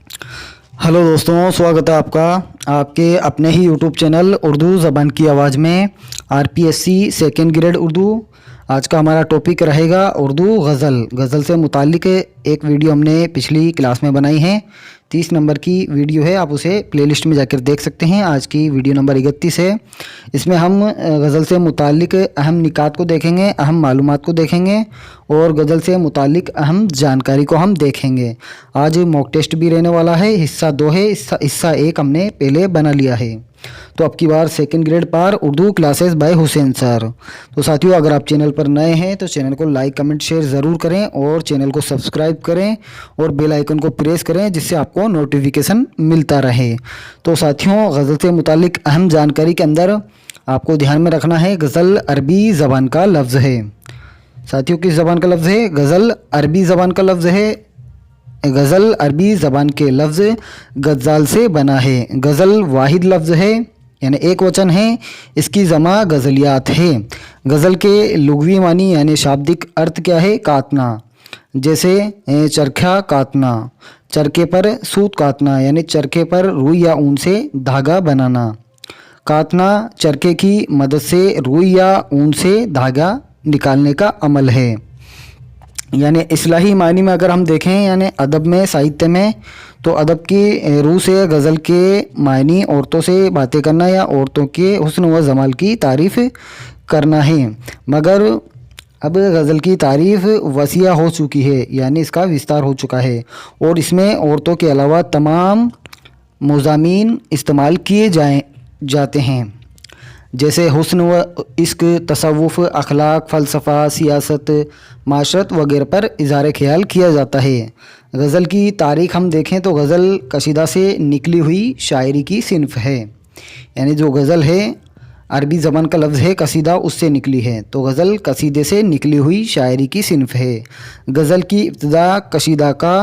Hello दोस्तों, स्वागत है आपका आपके अपने ही यूट्यूब चैनल उर्दू ज़बान की आवाज़ में। RPSC second grade Urdu. आज का हमारा टॉपिक रहेगा उर्दू गज़ल से मुतालिक एक वीडियो हमने पिछली क्लास में बनाई है। 30 नंबर की वीडियो है, आप उसे प्लेलिस्ट में जाकर देख सकते हैं। आज की वीडियो नंबर 31 है। इसमें हम गज़ल से मुतालिक अहम निकात को देखेंगे, अहम मालूमात को देखेंगे और गज़ल से मुतालिक अहम जानकारी को हम देखेंगे। आज मॉक टेस्ट भी रहने वाला है। हिस्सा 2 है, हिस्सा 1 हमने पहले बना लिया है। तो अब की बार सेकंड ग्रेड पर Urdu classes bye Hussain sir. तो साथियों, अगर आप चैनल पर नए हैं तो चैनल को लाइक कमेंट शेयर ज़रूर करें और चैनल को सब्सक्राइब करें और बेल आइकन को प्रेस करें, जिससे आपको नोटिफिकेशन मिलता रहे। तो साथियों, गज़ल से मुतालिक अहम जानकारी के अंदर आपको ध्यान में रखना है, गज़ल अरबी ज़बान का लफ्ज़ है। साथियों, किस ज़बान का लफ्ज़ है? गज़ल अरबी ज़बान का लफ्ज़ है। गज़ल अरबी ज़बान के लफ्ज़ गज़ाल से बना है। गज़ल वाहिद लफ्ज़ है, यानी एक वचन है। इसकी जमा गज़लियात है। गज़ल के लुग़वी मानी यानी शाब्दिक अर्थ क्या है? काटना। जैसे चरखा काटना, चरखे पर सूत काटना, यानी चरखे पर रुई या ऊन से धागा बनाना। काटना चरखे की मदद से रुई या ऊन से धागा निकालने का अमल है। यानी इस्लाही मानी में अगर हम देखें, यानी अदब में, साहित्य में, तो अदब की रूह से गज़ल के मायनी औरतों से बातें करना या औरतों के हुस्न व जमाल की तारीफ़ करना है। मगर अब गज़ल की तारीफ़ वसीया हो चुकी है, यानी इसका विस्तार हो चुका है और इसमें औरतों के अलावा तमाम मज़ामीन इस्तेमाल किए जाते हैं, जैसे हुस्न व इश्क, तसव्वुफ़, अखलाक, फ़लसफ़ा, सियासत, माशरत वगैरह पर इज़हार ख़याल किया जाता है। गज़ल की तारीख़ हम देखें तो गज़ल कसीदा से निकली हुई शायरी की सिनफ़ है। यानी जो गज़ल है अरबी ज़बान का लफ्ज़ है, कसीदा उससे निकली है, तो गज़ल कसीदे से निकली हुई शायरी की सिनफ़ है। गज़ल की इब्तिदा कसीदा का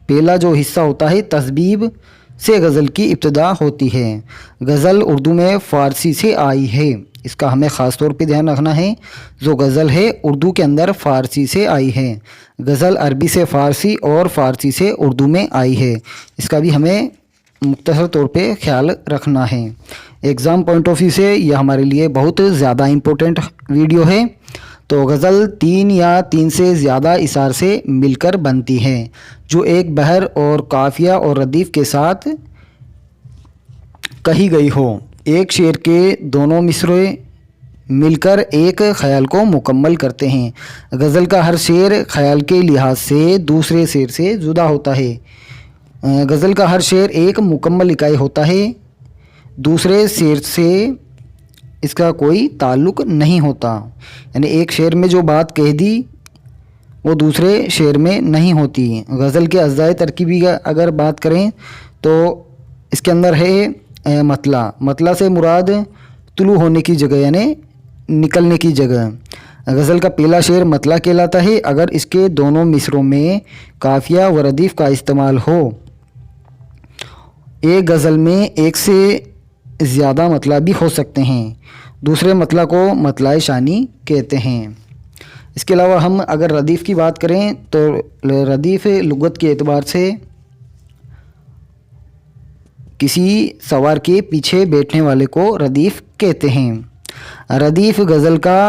पहला जो हिस्सा होता है तस्बीब से गज़ल की इब्तिदा होती है। गज़ल उर्दू में फ़ारसी से आई है, इसका हमें ख़ास तौर पे ध्यान रखना है। जो गज़ल है उर्दू के अंदर फ़ारसी से आई है। गज़ल अरबी से फ़ारसी और फ़ारसी से उर्दू में आई है, इसका भी हमें मुख्तसर तौर पे ख्याल रखना है। एग्ज़ाम पॉइंट ऑफ व्यू से यह हमारे लिए बहुत ज़्यादा इम्पोर्टेंट वीडियो है। तो गज़ल 3 या 3 से ज़्यादा इशार से मिलकर बनती है, जो एक बहर और काफ़िया और रदीफ़ के साथ कही गई हो। एक शेर के दोनों मिसरे मिलकर एक ख़याल को मुकम्मल करते हैं। गज़ल का हर शेर ख़याल के लिहाज से दूसरे शेर से जुदा होता है। गज़ल का हर शेर एक मुकम्मल इकाई होता है, दूसरे शेर से इसका कोई ताल्लुक़ नहीं होता। यानी एक शेर में जो बात कह दी वो दूसरे शेर में नहीं होती। गज़ल के अज़्ज़ाए तरकीबी का अगर बात करें तो इसके अंदर है मतला से मुराद तुलू होने की जगह, यानी निकलने की जगह। गज़ल का पहला शेर मतला कहलाता है अगर इसके दोनों मिसरों में काफ़िया व रदीफ़ का इस्तेमाल हो। एक गज़ल में एक से ज़्यादा मतला भी हो सकते हैं। दूसरे मतला को मतलाए शानी कहते हैं। इसके अलावा हम अगर रदीफ़ की बात करें तो रदीफ़ लुगत के एतबार से किसी सवार के पीछे बैठने वाले को रदीफ़ कहते हैं। रदीफ़ गज़ल का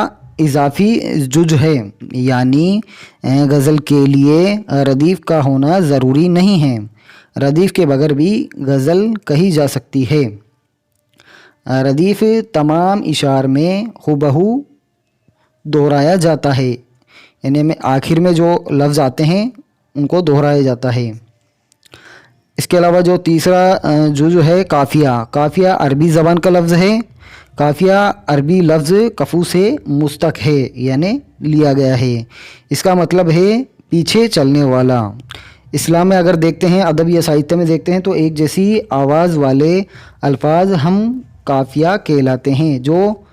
इजाफ़ी जुज़ है, यानी गज़ल के लिए रदीफ़ का होना ज़रूरी नहीं है। रदीफ़ के बगैर भी गज़ल कही जा सकती है। रदीफ़ तमाम इशार में हुबहू दोहराया जाता है, यानी में आखिर में जो लफ्ज़ आते हैं उनको दोहराया जाता है। इसके अलावा जो तीसरा जो है काफ़िया अरबी ज़बान का लफ्ज़ है। काफ़िया अरबी लफ्ज़ कफ़ू से मुस्तक है, यानी लिया गया है। इसका मतलब है पीछे चलने वाला। इस्लाम में अगर देखते हैं, अदब या साहित्य में देखते हैं, तो एक जैसी आवाज़ वाले अल्फाज हम काफ़िया कहलाते हैं, जो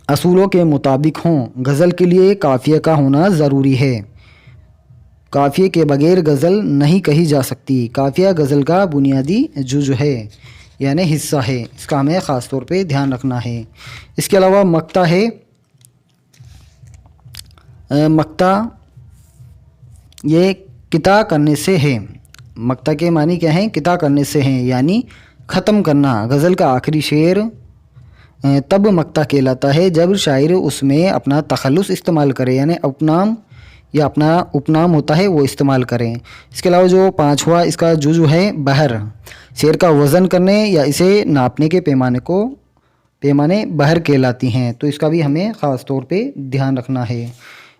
असूलों के मुताबिक हों। गज़ल के लिए काफ़िया का होना ज़रूरी है। काफ़िए के बगैर गज़ल नहीं कही जा सकती। काफ़िया गज़ल का बुनियादी जुज़ है, यानी हिस्सा है, इसका हमें ख़ास तौर पे ध्यान रखना है। इसके अलावा मक्ता है। मक्ता ये किता करने से है। मक्ता के मानी क्या हैं, किता करने से हैं, यानी ख़त्म करना। गज़ल का आखिरी शेर तब मक्ता कहलाता है जब शायर उसमें अपना तखल्लुस इस्तेमाल करे, यानी उपनाम या अपना उपनाम होता है वो इस्तेमाल करें। इसके अलावा जो पांचवा इसका जुज़ है बहर, शेर का वज़न करने या इसे नापने के पैमाने बहर कहलाती हैं, तो इसका भी हमें ख़ास तौर पे ध्यान रखना है।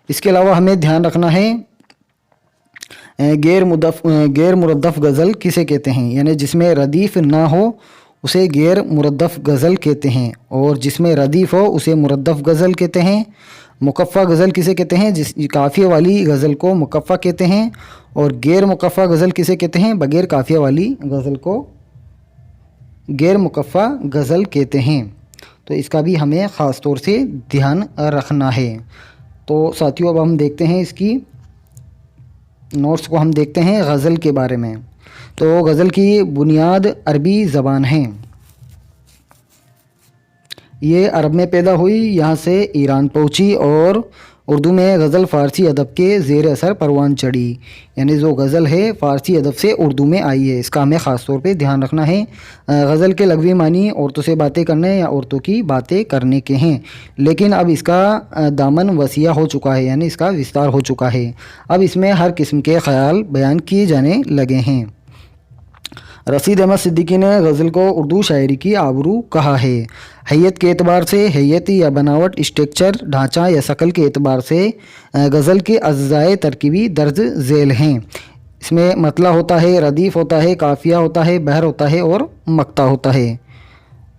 इसके अलावा हमें ध्यान रखना है गैर मुरद्दफ़ गज़ल किसे कहते हैं, यानी जिसमें रदीफ़ ना हो उसे गैर मुरद्दफ़ गज़ल कहते हैं, और जिसमें रदीफ़ हो उसे मुरद्दफ़ गज़ल कहते हैं। मुकफ़्फ़ा गज़ल किसे कहते हैं, जिस काफ़िया वाली गज़ल को मुकफ़्फ़ा कहते हैं, और गैर मुकफ़्फ़ा गज़ल किसे कहते हैं, बगैर काफ़िया वाली गज़ल को गैर मुकफ़्फ़ा गज़ल कहते हैं। तो इसका भी हमें ख़ास तौर से ध्यान रखना है। तो साथियों, अब हम देखते हैं इसकी नोट्स को, हम देखते हैं गज़ल के बारे में। तो गज़ल की बुनियाद अरबी ज़बान है, ये अरब में पैदा हुई, यहाँ से ईरान पहुँची और उर्दू में गज़ल फ़ारसी अदब के ज़ेर असर परवान चढ़ी, यानी जो गज़ल है फ़ारसी अदब से उर्दू में आई है। इसका हमें ख़ास तौर पे ध्यान रखना है। गज़ल के लग़वी मानी औरतों से बातें करने या औरतों की बातें करने के हैं, लेकिन अब इसका दामन वसीया हो चुका है, यानी इसका विस्तार हो चुका है। अब इसमें हर किस्म के ख़याल बयान किए जाने लगे हैं। रशीद अहमद सिद्दीकी ने गज़ल को उर्दू शायरी की आबरू कहा है। हैयत के एतबार से, हैयत या बनावट, स्ट्रक्चर, ढांचा या शक्ल के एतबार से गज़ल के अज्जाए तरकीबी दर्ज झेल हैं। इसमें मतला होता है, रदीफ़ होता है, काफ़िया होता है, बहर होता है और मक्ता होता है।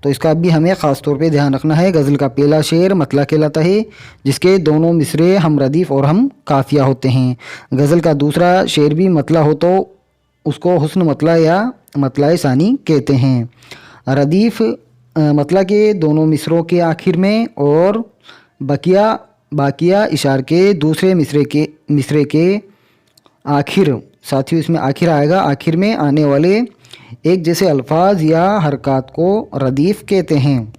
तो इसका भी हमें ख़ास तौर पे ध्यान रखना है। गज़ल का पहला शेर मतला कहलाता है, जिसके दोनों मिसरे हम रदीफ़ और हम काफ़िया होते हैं। गज़ल का दूसरा शेर भी मतला हो तो उसको हुस्न मतला या मतला सानी कहते हैं। रदीफ़ मतला के दोनों मिसरों के आखिर में और बाकिया इशार के दूसरे मिसरे के आखिर, साथियों इसमें आखिर आएगा, आखिर में आने वाले एक जैसे अल्फाज या हरकत को रदीफ़ कहते हैं।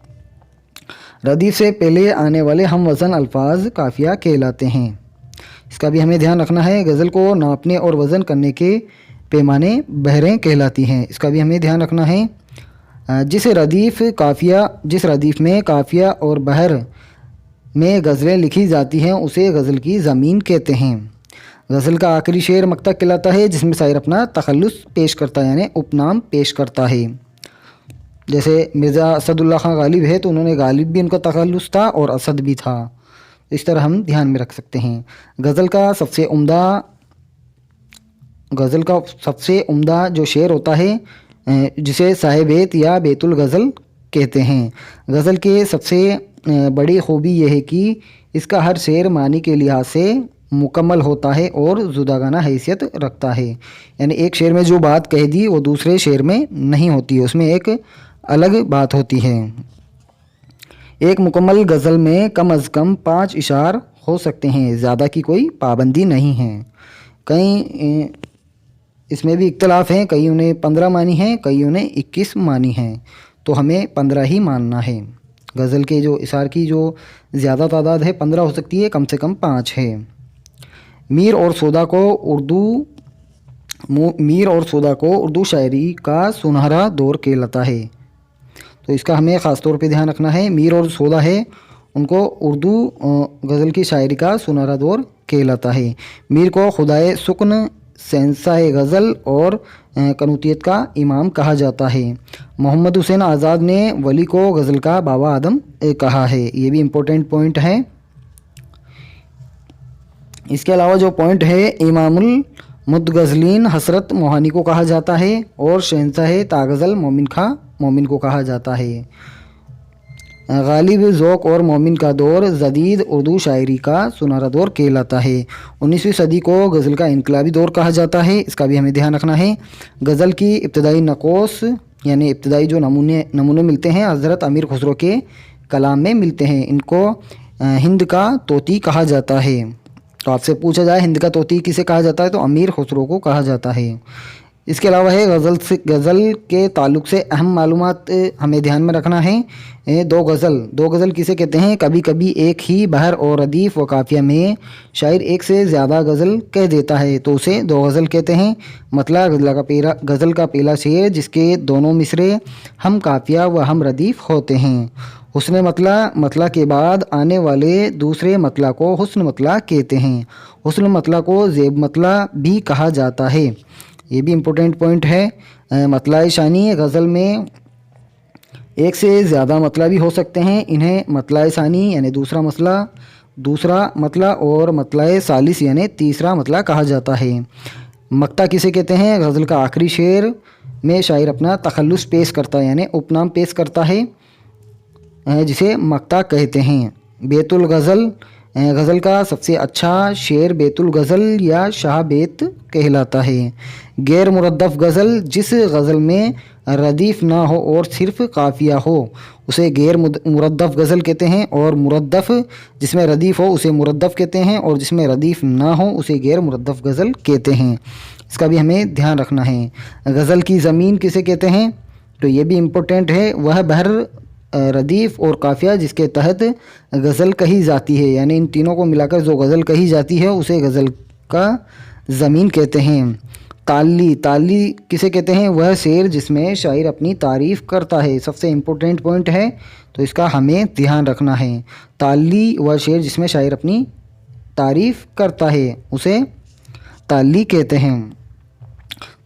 रदीफ़ से पहले आने वाले हम वज़न अल्फाज काफ़िया कहलाते हैं। इसका भी हमें ध्यान रखना है। गज़ल को नापने और वज़न करने के पैमाने बहरें कहलाती हैं, इसका भी हमें ध्यान रखना है। जिस रदीफ़ में काफ़िया और बहर में गज़लें लिखी जाती हैं उसे गज़ल की ज़मीन कहते हैं। गज़ल का आखिरी शेर मक्ता कहलाता है, जिसमें शायर अपना तखल्लुस पेश करता है, यानी उपनाम पेश करता है। जैसे मिर्ज़ा असदुल्ला खां गालिब है तो उन्होंने गालिब भी उनका तखल्लुस था और असद भी था, इस तरह हम ध्यान में रख सकते हैं। गज़ल का सबसे उम्दा जो शेर होता है जिसे साहिबेत या बेतुल गज़ल कहते हैं। गज़ल के सबसे बड़ी खूबी यह है कि इसका हर शेर मानी के लिहाज से मुकम्मल होता है और जुदागाना हैसियत रखता है, यानी एक शेर में जो बात कह दी वो दूसरे शेर में नहीं होती है, उसमें एक अलग बात होती है। एक मुकम्मल गज़ल में कम अज़ कम 5 इशार हो सकते हैं, ज़्यादा की कोई पाबंदी नहीं है। कई इसमें भी इख्तलाफ हैं, कईयों ने 15 मानी हैं, कईयों ने 21 मानी हैं, तो हमें 15 ही मानना है। गज़ल के जो इशार की जो ज़्यादा तादाद है 15 हो सकती है, कम से कम 5 है। मीर और सौदा को उर्दू शायरी का सुनहरा दौर कहलाता है, तो इसका हमें ख़ास तौर पे ध्यान रखना है। मीर और सौदा है उनको उर्दू गज़ल की शायरी का सुनहरा दौर कहलाता है। मीर को खुदाए सुकन, शहंशाह गज़ल और कनूतियत का इमाम कहा जाता है। मोहम्मद हुसैन आज़ाद ने वली को गज़ल का बाबा आदम कहा है, ये भी इम्पोर्टेंट पॉइंट है। इसके अलावा जो पॉइंट है, इमामुल मुतगज़लीन हसरत मोहानी को कहा जाता है और शहंशाह तागज़ल मोमिन को कहा जाता है। गालिब, ज़ौक़ और मोमिन का दौर जदीद उर्दू शायरी का सुनहरा दौर कहलाता है। 19वीं सदी को गज़ल का इनकलाबी दौर कहा जाता है, इसका भी हमें ध्यान रखना है। गज़ल की इब्तदाई नकोस यानी इब्तदाई जो नमूने मिलते हैं हज़रत अमीर खुसरो के कलाम में मिलते हैं, इनको हिंद का तोती कहा जाता है। तो आपसे पूछा जाए हिंद का तोती किसे कहा जाता है, तो अमीर खुसरो को कहा जाता है। इसके अलावा है गज़ल के ताल्लुक़ से अहम मालूमात हमें ध्यान में रखना है। दो गज़ल किसे कहते हैं? कभी कभी एक ही बहर और रदीफ़ व काफ़िया में शायर एक से ज़्यादा गज़ल कह देता है तो उसे दो गज़ल कहते हैं। मतला गज़ल का पहला शेर जिसके दोनों मिसरे हम काफ़िया व हम रदीफ़ होते हैं। हुस्न मतला के बाद आने वाले दूसरे मतला को हुस्न मतला कहते हैं। हुस्न मतला को ज़ेब मतला भी कहा जाता है। ये भी इम्पोर्टेंट पॉइंट है। मतला शानी गज़ल में एक से ज़्यादा मतला भी हो सकते हैं। इन्हें मतला सानी यानी दूसरा मतला और मतला सालिस यानी तीसरा मतला कहा जाता है। मक्ता किसे कहते हैं? गज़ल का आखिरी शेर में शायर अपना तखल्लुस पेश करता है यानी उपनाम पेश करता है जिसे मक्ता कहते हैं। बेतुल गज़ल का सबसे अच्छा शेर बेतुल गज़ल या शाह बेत कहलाता है। गैर मुरद्दफ़ गज़ल जिस गज़ल में रदीफ़ ना हो और सिर्फ़ काफ़िया हो उसे गैर मुरद्दफ़ गज़ल कहते हैं। और मुरद्दफ़ जिसमें रदीफ़ हो उसे मुरद्दफ़ कहते हैं और जिसमें रदीफ़ ना हो उसे गैर मुरद्दफ़ गज़ल कहते हैं। इसका भी हमें ध्यान रखना है। गज़ल की ज़मीन किसे कहते हैं? तो ये भी इम्पोर्टेंट है। वह बहर रदीफ़ और काफ़िया जिसके तहत गज़ल कही जाती है यानी इन तीनों को मिलाकर जो गज़ल कही जाती है उसे गज़ल का ज़मीन कहते हैं। ताली किसे कहते हैं? वह शेर जिसमें शायर अपनी तारीफ़ करता है। सबसे इम्पोर्टेंट पॉइंट है तो इसका हमें ध्यान रखना है। ताली वह शेर जिसमें शायर अपनी तारीफ़ करता है उसे ताली कहते हैं।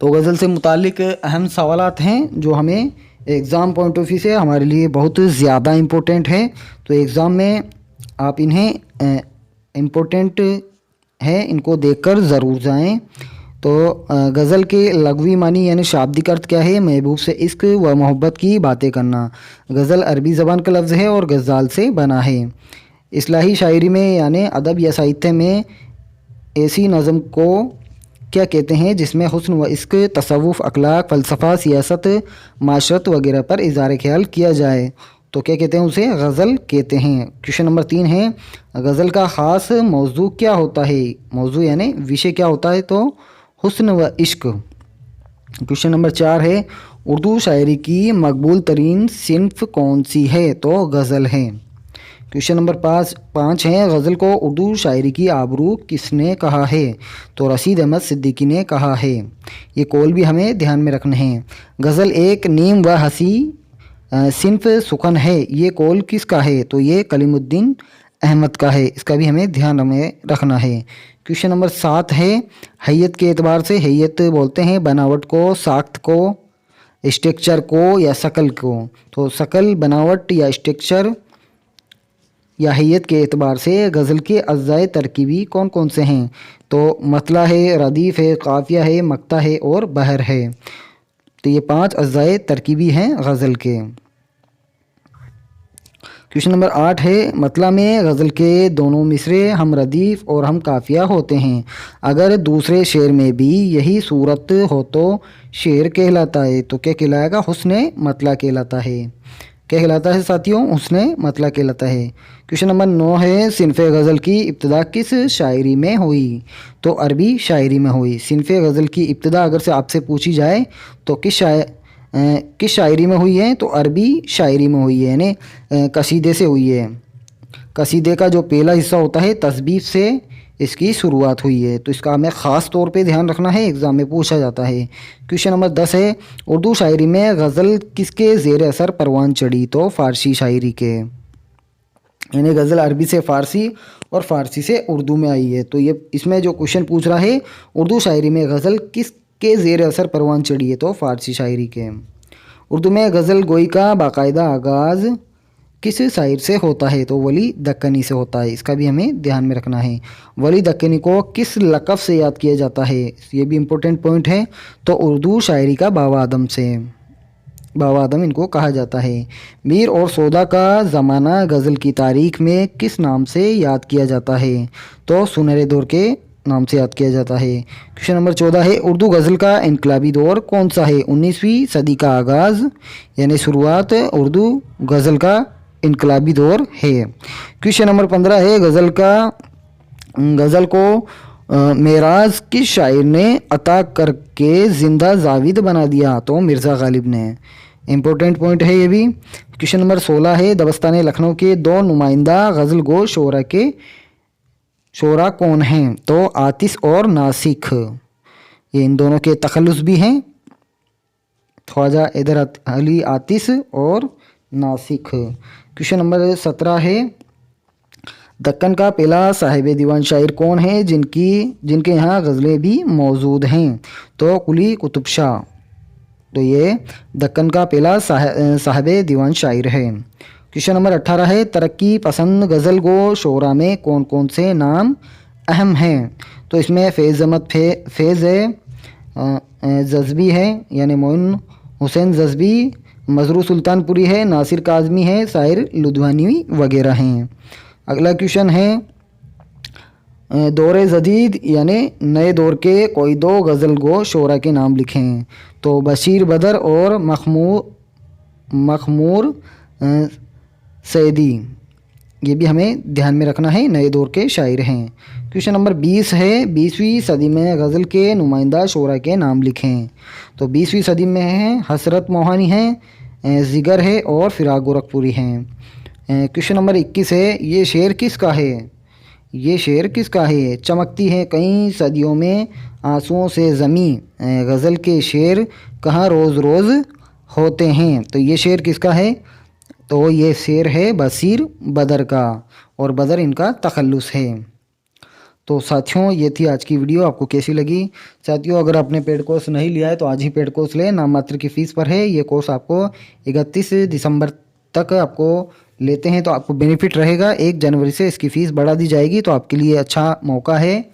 तो गज़ल से मुतालिक अहम सवालात हैं जो हमें एग्ज़ाम पॉइंट ऑफ व्यू से हमारे लिए बहुत ज़्यादा इम्पोर्टेंट है। तो एग्ज़ाम में आप इन्हें इम्पोर्टेंट है इनको देखकर ज़रूर जाएं। तो गज़ल के लग़वी मानी यानी शाब्दिक अर्थ क्या है? महबूब से इश्क व मोहब्बत की बातें करना। गज़ल अरबी ज़बान का लफ्ज़ है और गज़ाल से बना है। इस्लाही शायरी में यानी अदब या साहित्य में ऐसी नज़म को क्या कहते हैं जिसमें हुस्न व इश्क, तसव्वुफ़, अखलाक, फ़लसफ़ा, सियासत, माशरत वगैरह पर इज़हार ख्याल किया जाए तो क्या कहते हैं? उसे गज़ल कहते हैं। क्वेश्चन नंबर 3 है गज़ल का ख़ास मौजू क्या होता है? मौजू यानी विषय क्या होता है? तो हुस्न व इश्क। क्वेश्चन नंबर 4 है उर्दू शायरी की मकबूल तरीन सिन्फ़ कौन सी है? तो गज़ल है। क्वेश्चन नंबर 5 है गज़ल को उर्दू शायरी की आबरू किसने कहा है? तो रशीद अहमद सिद्दीकी ने कहा है। ये कौल भी हमें ध्यान में रखने हैं। गज़ल एक नीम व हसी सिन्फ़ सुखन है, ये कौल किसका है? तो ये कलीमुद्दीन अहमद का है। इसका भी हमें ध्यान में रखना है। क्वेश्चन नंबर 7 है हैयत के एतबार से, हैयत बोलते हैं बनावट को, साख्त को, स्ट्रक्चर को या शकल को। तो शकल, बनावट या स्ट्रक्चर या हैयत के एतबार से गज़ल के अज़्ज़ाए तरकीबी कौन कौन से हैं? तो मतला है, रदीफ़ है, काफ़िया है, मक्ता है और बहर है। तो ये 5 अज़्ज़ाए तरकीबी हैं गज़ल के। क्वेश्चन नंबर 8 है मतला में गज़ल के दोनों मिसरे हम रदीफ़ और हम काफ़िया होते हैं। अगर दूसरे शेर में भी यही सूरत हो तो शेर कहलाता है। तो क्या कहलाएगा? हुस्न मतला कहलाता है। क्या कहलाता है साथियों? हुस्न मतला कहलाता है। क्वेश्चन नंबर 9 है सिन्फ़े गज़ल की इब्तिदा किस शायरी में हुई? तो अरबी शायरी में हुई। सिन्फ़े गज़ल की इब्तिदा अगर से आपसे पूछी जाए तो किस शायरी में हुई है? तो अरबी शायरी में हुई है यानी कसीदे से हुई है। कसीदे का जो पहला हिस्सा होता है तस्बीह से इसकी शुरुआत हुई है। तो इसका हमें ख़ास तौर पे ध्यान रखना है, एग्ज़ाम में पूछा जाता है। क्वेश्चन नंबर 10 है उर्दू शायरी में गज़ल किसके ज़ेर असर परवान चढ़ी? तो फ़ारसी शायरी के, यानी गज़ल अरबी से फ़ारसी और फ़ारसी से उर्दू में आई है। तो ये इसमें जो क्वेश्चन पूछ रहा है उर्दू शायरी में गज़ल किसके ज़ेर असर परवान चढ़ी है? तो फ़ारसी शायरी के। उर्दू में गज़ल गोई का बाकायदा आगाज़ किस शायर से होता है? तो वली दक्कनी से होता है। इसका भी हमें ध्यान में रखना है। वली दक्कनी को किस लक़ब से याद किया जाता है? ये भी इम्पोर्टेंट पॉइंट है। तो उर्दू शायरी का बाबा आदम से, बाबा आदम इनको कहा जाता है। मीर और सौदा का ज़माना गज़ल की तारीख़ में किस नाम से याद किया जाता है? तो सुनहरे दौर के नाम से याद किया जाता है। क्वेश्चन नंबर 14 है उर्दू गज़ल का इनकलाबी दौर कौन सा है? 19वीं सदी का आगाज़ यानी शुरुआत उर्दू गज़ल का इनकलाबी दौर है। क्वेश्चन नंबर 15 है गज़ल को मेराज किस शायर ने अता करके ज़िंदा जाविद बना दिया? तो मिर्ज़ा गालिब ने। इम्पोर्टेंट पॉइंट है ये भी। क्वेश्चन नंबर 16 है, दबस्तान लखनऊ के दो नुमाइंदा गज़ल गो शोरा कौन हैं? तो आतिश और नासिक। ये इन दोनों के तखल्लुस भी हैं, ख्वाजा हैदर अली आतिश और नासिक। क्वेश्चन नंबर 17 है, दक्कन का पहला साहिब दीवान शायर कौन है जिनके यहाँ गज़लें भी मौजूद हैं? तो कुली कुतुब शाह। तो ये दक्कन का पहला साहिब दीवान शायर है। क्वेश्चन नंबर 18 है, तरक्की पसंद गज़ल गो शोरा में कौन कौन से नाम अहम हैं? तो इसमें फैज़ अहमद फैज़ है, जज़बी है यानी मोइन हुसैन जज़बी, मजरू सुल्तानपुरी है, नासिर काज़मी है, शायर लुधियानवी वगैरह हैं। अगला क्वेश्चन है, दौर जदीद यानी नए दौर के कोई दो गज़ल गो शोरा के नाम लिखें? तो बशीर बदर और मखमूर सैदी। ये भी हमें ध्यान में रखना है, नए दौर के शायर हैं। क्वेश्चन नंबर 20 है, 20वीं सदी में गज़ल के नुमाइंदा शोरा के नाम लिखें? तो 20वीं सदी में है हसरत मोहानी है, जिगर है और फिराक गोरखपुरी हैं। क्वेश्चन नंबर 21 है, ये शेर किसका है? ये शेर किसका है? चमकती है कई सदियों में आंसुओं से ज़मी, गज़ल के शेर कहाँ रोज़ रोज़ होते हैं? तो ये शेर किसका है? तो ये शेर है बशीर बदर का, और बदर इनका तखल्लुस है। तो साथियों, ये थी आज की वीडियो। आपको कैसी लगी? साथियों, अगर आपने पेड कोर्स नहीं लिया है तो आज ही पेड कोर्स लें, नाम मात्र की फ़ीस पर है। ये कोर्स आपको 31 दिसंबर तक आपको लेते हैं तो आपको बेनिफिट रहेगा। 1 जनवरी से इसकी फ़ीस बढ़ा दी जाएगी, तो आपके लिए अच्छा मौका है,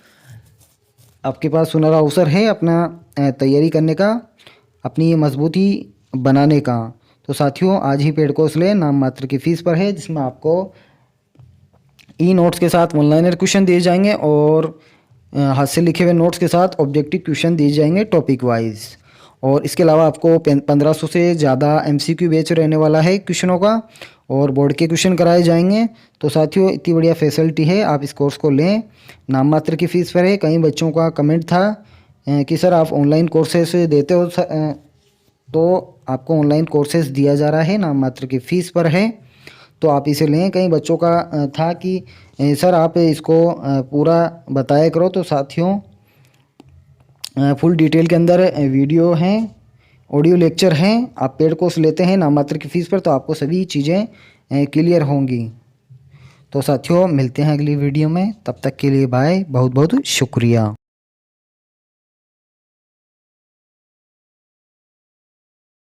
आपके पास सुनहरा अवसर है अपना तैयारी करने का, अपनी मजबूती बनाने का। तो साथियों, आज ही पेड कोर्स लें, नाम मात्र की फ़ीस पर है, जिसमें आपको ई नोट्स के साथ ऑनलाइनर क्वेश्चन दिए जाएंगे और हाथ से लिखे हुए नोट्स के साथ ऑब्जेक्टिव क्वेश्चन दिए जाएंगे टॉपिक वाइज। और इसके अलावा आपको 1500 से ज़्यादा MCQ बैच रहने वाला है क्वेश्चनों का, और बोर्ड के क्वेश्चन कराए जाएंगे। तो साथियों, इतनी बढ़िया फैसिलिटी है, आप इस कोर्स को लें, नाम मात्र की फ़ीस पर है। कई बच्चों का कमेंट था कि सर आप ऑनलाइन कोर्सेस देते हो, तो आपको ऑनलाइन कोर्सेस दिया जा रहा है, नाम मात्र की फ़ीस पर है, तो आप इसे लें। कई बच्चों का था कि सर आप इसको पूरा बताया करो। तो साथियों, फुल डिटेल के अंदर वीडियो हैं, ऑडियो लेक्चर हैं। आप पेड कोर्स लेते हैं नाम मात्र की फ़ीस पर, तो आपको सभी चीज़ें क्लियर होंगी। तो साथियों, मिलते हैं अगली वीडियो में, तब तक के लिए बाय, बहुत बहुत शुक्रिया।